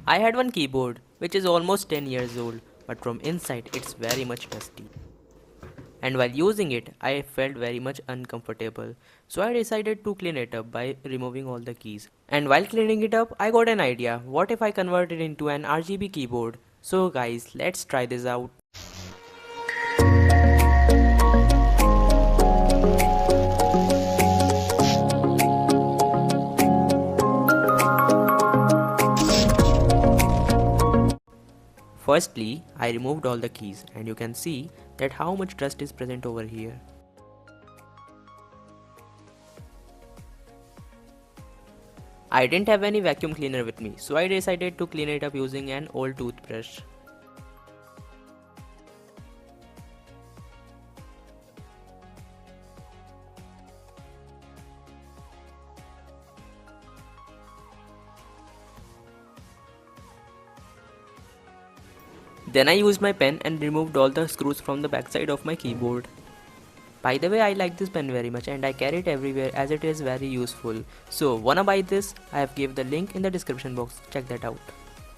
I had one keyboard which is almost 10 years old, but from inside it's very much dusty. And while using it, I felt very much uncomfortable. So I decided to clean it up by removing all the keys. And while cleaning it up, I got an idea. What if I convert it into an RGB keyboard? So guys, let's try this out. Firstly, I removed all the keys and you can see that how much dust is present over here. I didn't have any vacuum cleaner with me, so I decided to clean it up using an old toothbrush. Then I used my pen and removed all the screws from the backside of my keyboard. By the way, I like this pen very much and I carry it everywhere as it is very useful. So wanna buy this? I have gave the link in the description box, check that out.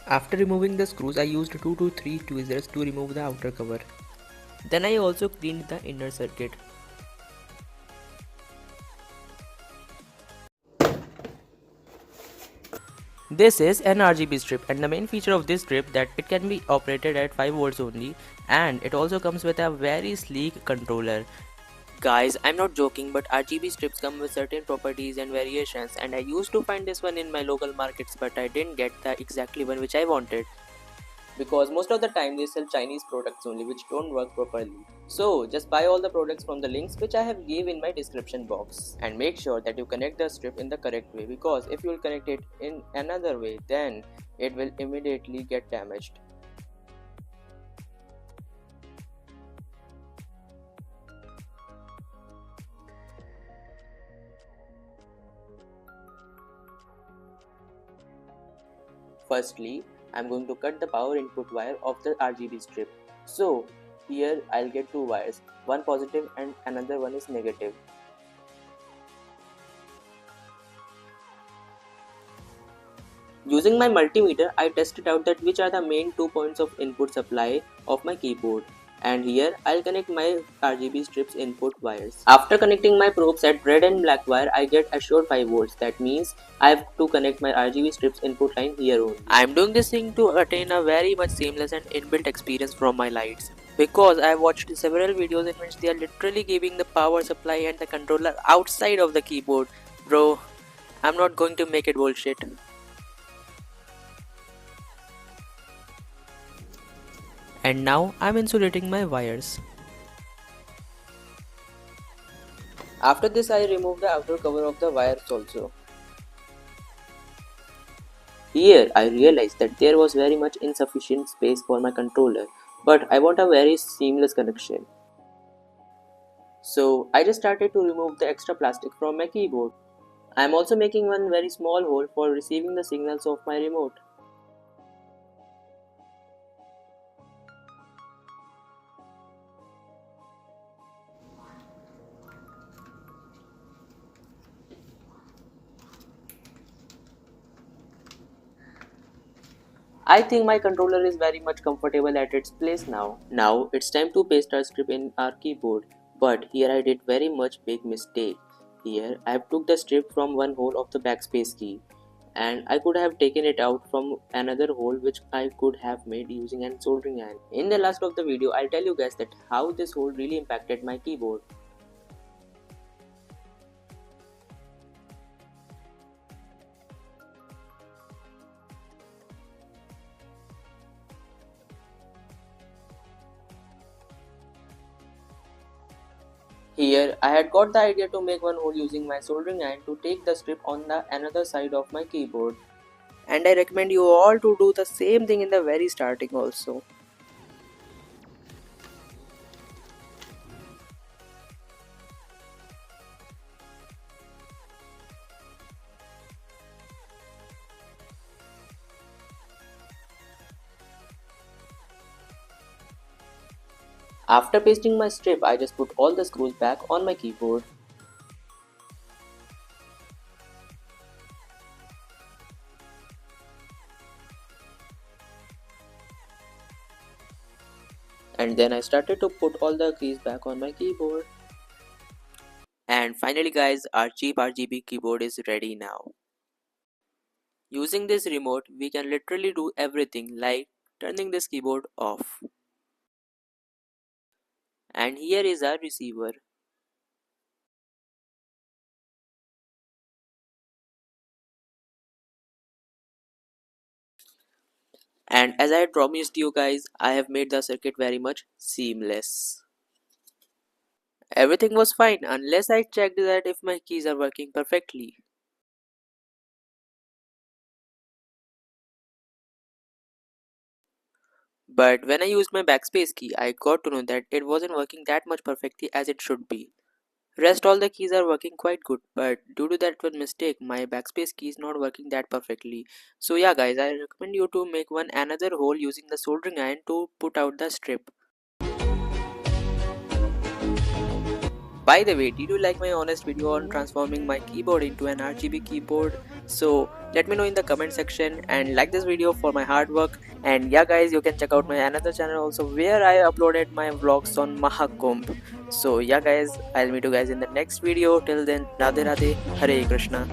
After removing the screws, I used 2 to 3 tweezers to remove the outer cover. Then I also cleaned the inner circuit. This is an RGB strip and the main feature of this strip that it can be operated at 5 volts only, and it also comes with a very sleek controller. Guys, I'm not joking, but RGB strips come with certain properties and variations, and I used to find this one in my local markets, but I didn't get the exactly one which I wanted. Because most of the time they sell Chinese products only which don't work properly. So just buy all the products from the links which I have gave in my description box, and make sure that you connect the strip in the correct way, because if you will connect it in another way then it will immediately get damaged. Firstly, I'm going to cut the power input wire of the RGB strip. So here I'll get two wires, one positive and another one is negative. Using my multimeter, I tested out that which are the main 2 points of input supply of my keyboard, and here I'll connect my RGB strips input wires. After connecting my probes at red and black wire, I get assured 5 volts. That means I have to connect my RGB strips input line here only. I'm doing this thing to attain a very much seamless and inbuilt experience from my lights, because I have watched several videos in which they are literally giving the power supply and the controller outside of the keyboard. Bro, I'm not going to make it bullshit. And now I'm insulating my wires. After this, I remove the outer cover of the wires also. Here I realized that there was very much insufficient space for my controller, but I want a very seamless connection. So I just started to remove the extra plastic from my keyboard. I am also making one very small hole for receiving the signals of my remote. I think my controller is very much comfortable at its place now. Now it's time to paste our strip in our keyboard. But here I did very much big mistake. Here I have took the strip from one hole of the backspace key, and I could have taken it out from another hole which I could have made using an soldering iron. In the last of the video, I'll tell you guys that how this hole really impacted my keyboard. Here, I had got the idea to make one hole using my soldering iron to take the strip on the another side of my keyboard. And I recommend you all to do the same thing in the very starting also. After pasting my strip, I just put all the screws back on my keyboard. And then I started to put all the keys back on my keyboard. And finally guys, our cheap RGB keyboard is ready now. Using this remote, we can literally do everything like turning this keyboard off. And here is our receiver. And as I had promised you guys, I have made the circuit very much seamless. Everything was fine unless I checked that if my keys are working perfectly. But when I used my backspace key, I got to know that it wasn't working that much perfectly as it should be. Rest all the keys are working quite good, but due to that one mistake, my backspace key is not working that perfectly. So yeah guys, I recommend you to make one another hole using the soldering iron to put out the strip. By the way, did you like my honest video on transforming my keyboard into an RGB keyboard? So let me know in the comment section and like this video for my hard work. And yeah guys, you can check out my another channel also where I uploaded my vlogs on Mahakumbh. So yeah guys, I'll meet you guys in the next video. Till then, Radhe Radhe, Hare Krishna.